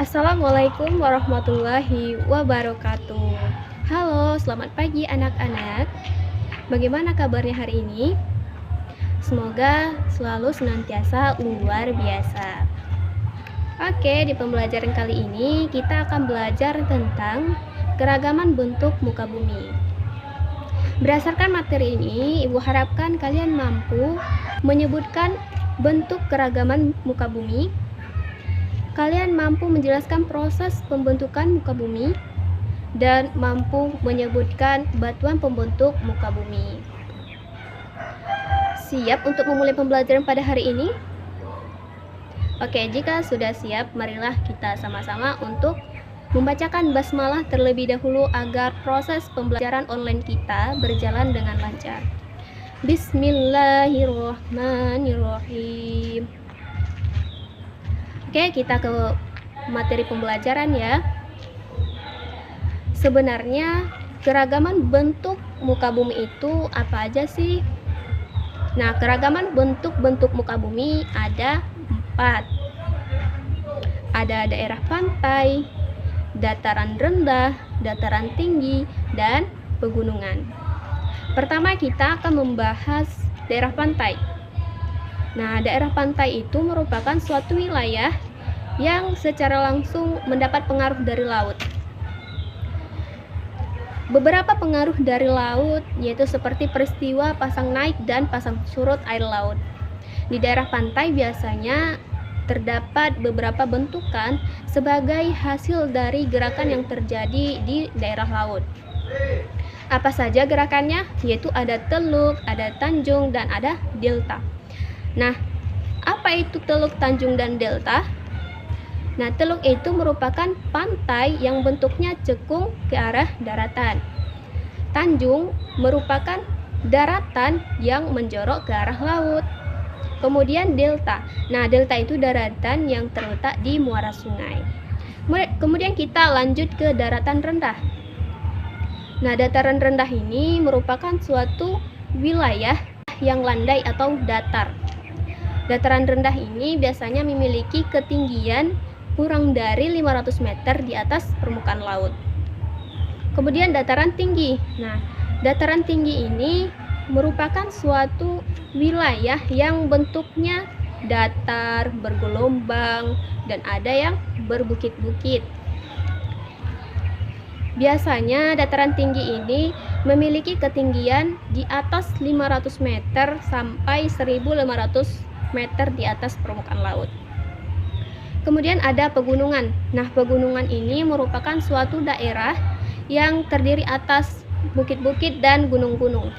Assalamualaikum warahmatullahi wabarakatuh. Halo, selamat pagi anak-anak. Bagaimana kabarnya hari ini? Semoga selalu senantiasa luar biasa. Oke, di pembelajaran kali ini kita akan belajar tentang keragaman bentuk muka bumi. Berdasarkan materi ini, Ibu harapkan kalian mampu menyebutkan bentuk keragaman muka bumi. Kalian mampu menjelaskan proses pembentukan muka bumi dan mampu menyebutkan batuan pembentuk muka bumi. Siap untuk memulai pembelajaran pada hari ini? Oke, jika sudah siap, marilah kita sama-sama untuk membacakan basmalah terlebih dahulu agar proses pembelajaran online kita berjalan dengan lancar. Bismillahirrahmanirrahim. Oke, kita ke materi pembelajaran ya. Sebenarnya keragaman bentuk muka bumi itu apa aja sih? Nah, keragaman bentuk-bentuk muka bumi ada 4. Ada daerah pantai, dataran rendah, dataran tinggi, dan pegunungan. Pertama kita akan membahas daerah pantai. Nah, daerah pantai itu merupakan suatu wilayah yang secara langsung mendapat pengaruh dari laut. Beberapa pengaruh dari laut yaitu seperti peristiwa pasang naik dan pasang surut air laut. Di daerah pantai biasanya terdapat beberapa bentukan sebagai hasil dari gerakan yang terjadi di daerah laut. Apa saja gerakannya? Yaitu ada teluk, ada tanjung, dan ada delta. Nah, apa itu teluk, tanjung, dan delta? Nah, teluk itu merupakan pantai yang bentuknya cekung ke arah daratan. Tanjung merupakan daratan yang menjorok ke arah laut. Kemudian delta. Nah, delta itu daratan yang terletak di muara sungai. Kemudian kita lanjut ke daratan rendah. Nah, dataran rendah ini merupakan suatu wilayah yang landai atau datar. Dataran rendah ini biasanya memiliki ketinggian kurang dari 500 meter di atas permukaan laut. Kemudian dataran tinggi. Nah, dataran tinggi ini merupakan suatu wilayah yang bentuknya datar, bergelombang, dan ada yang berbukit-bukit. Biasanya dataran tinggi ini memiliki ketinggian di atas 500 meter sampai 1500 meter di atas permukaan laut. Kemudian ada pegunungan. Nah, pegunungan ini merupakan suatu daerah yang terdiri atas bukit-bukit dan gunung-gunung,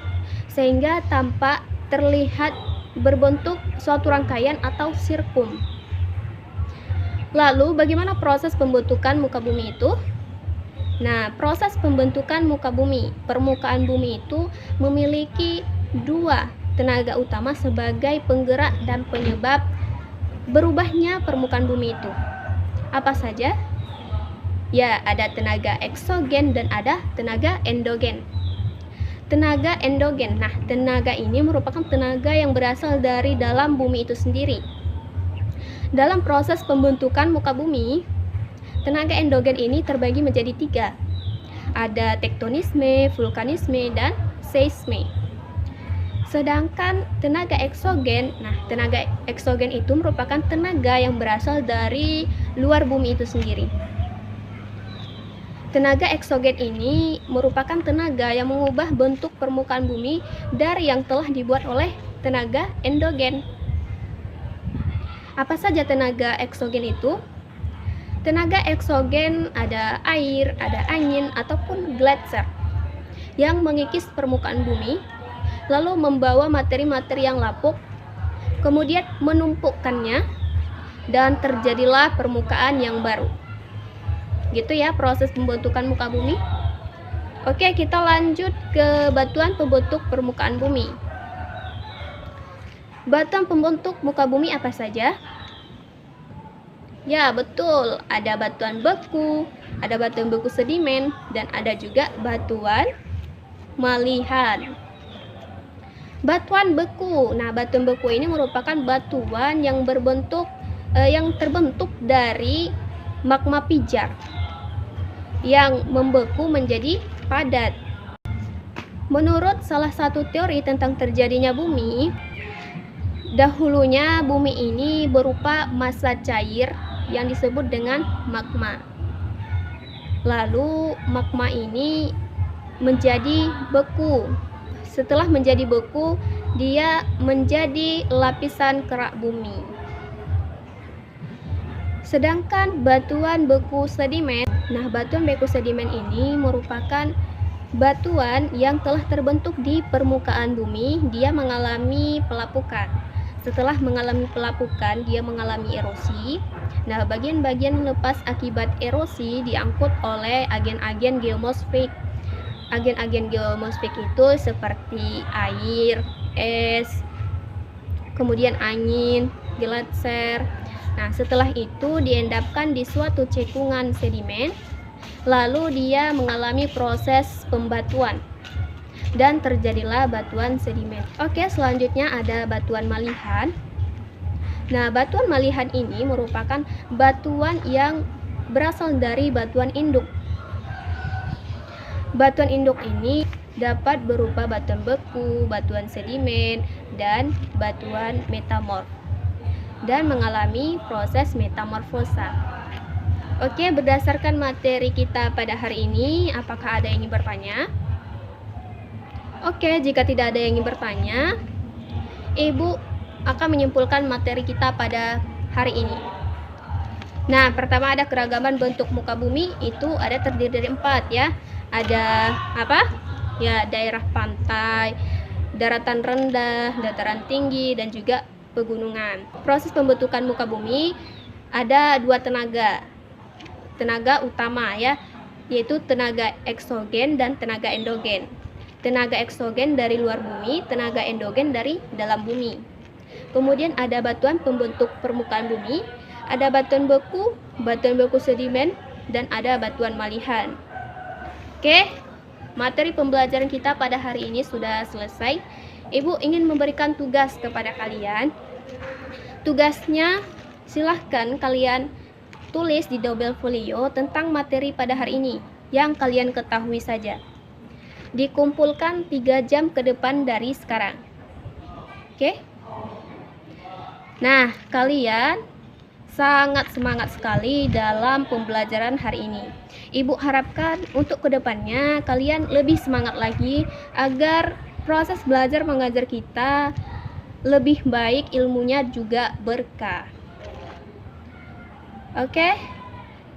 sehingga tampak terlihat berbentuk suatu rangkaian atau sirkum. Lalu, bagaimana proses pembentukan muka bumi itu? Nah, proses pembentukan muka bumi, permukaan bumi itu memiliki 2 tenaga utama sebagai penggerak dan penyebab berubahnya permukaan bumi itu. Apa saja? Ya, ada tenaga eksogen dan ada tenaga endogen. Tenaga endogen. Nah, tenaga ini merupakan tenaga yang berasal dari dalam bumi itu sendiri. Dalam proses pembentukan muka bumi, tenaga endogen ini terbagi menjadi 3. Ada tektonisme, vulkanisme, dan seisme. Sedangkan tenaga eksogen, nah tenaga eksogen itu merupakan tenaga yang berasal dari luar bumi itu sendiri. Tenaga eksogen ini merupakan tenaga yang mengubah bentuk permukaan bumi dari yang telah dibuat oleh tenaga endogen. Apa saja tenaga eksogen itu? Tenaga eksogen ada air, ada angin, ataupun gletser yang mengikis permukaan bumi, lalu membawa materi-materi yang lapuk, kemudian menumpukkannya, dan terjadilah permukaan yang baru. Gitu ya proses pembentukan muka bumi. Oke, kita lanjut ke batuan pembentuk permukaan bumi. Batuan pembentuk muka bumi apa saja? Ya, betul. Ada batuan beku, ada batuan beku sedimen, dan ada juga batuan malihan. Batuan beku. Nah, batuan beku ini merupakan batuan yang terbentuk dari magma pijar yang membeku menjadi padat. Menurut salah satu teori tentang terjadinya bumi, dahulunya bumi ini berupa massa cair yang disebut dengan magma. Lalu magma ini menjadi beku. Setelah menjadi beku, dia menjadi lapisan kerak bumi. Sedangkan batuan beku sedimen, batuan beku sedimen ini merupakan batuan yang telah terbentuk di permukaan bumi. Dia mengalami pelapukan. Setelah mengalami pelapukan, dia mengalami erosi. Bagian-bagian lepas akibat erosi diangkut oleh agen-agen geomorfik. Agen-agen geomorfik itu seperti air, es, kemudian angin, gletser. Setelah itu diendapkan di suatu cekungan sedimen. Lalu dia mengalami proses pembatuan dan terjadilah batuan sedimen. Oke, selanjutnya ada batuan malihan. Batuan malihan ini merupakan batuan yang berasal dari batuan induk. Batuan induk ini dapat berupa batuan beku, batuan sedimen, dan batuan metamorf, dan mengalami proses metamorfosa. Oke, berdasarkan materi kita pada hari ini, apakah ada yang ingin bertanya? Oke, jika tidak ada yang ingin bertanya, Ibu akan menyimpulkan materi kita pada hari ini. Pertama ada keragaman bentuk muka bumi, itu ada terdiri dari 4 ya. Ada apa? Ya, daerah pantai, daratan rendah, dataran tinggi, dan juga pegunungan. Proses pembentukan muka bumi ada 2 tenaga utama ya, yaitu tenaga eksogen dan tenaga endogen. Tenaga eksogen dari luar bumi, tenaga endogen dari dalam bumi. Kemudian ada batuan pembentuk permukaan bumi, ada batuan beku sedimen, dan ada batuan malihan. Oke, materi pembelajaran kita pada hari ini sudah selesai. Ibu ingin memberikan tugas kepada kalian. Tugasnya silahkan kalian tulis di double folio tentang materi pada hari ini yang kalian ketahui saja. Dikumpulkan 3 jam ke depan dari sekarang. Oke? Kalian sangat semangat sekali dalam pembelajaran hari ini. Ibu harapkan untuk kedepannya kalian lebih semangat lagi agar proses belajar mengajar kita lebih baik, ilmunya juga berkah. Oke,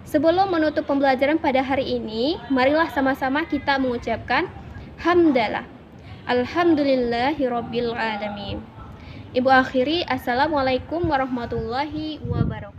sebelum menutup pembelajaran pada hari ini, marilah sama-sama kita mengucapkan hamdalah. Alhamdulillahirabbil alamin. Ibu akhiri, assalamualaikum warahmatullahi wabarakatuh.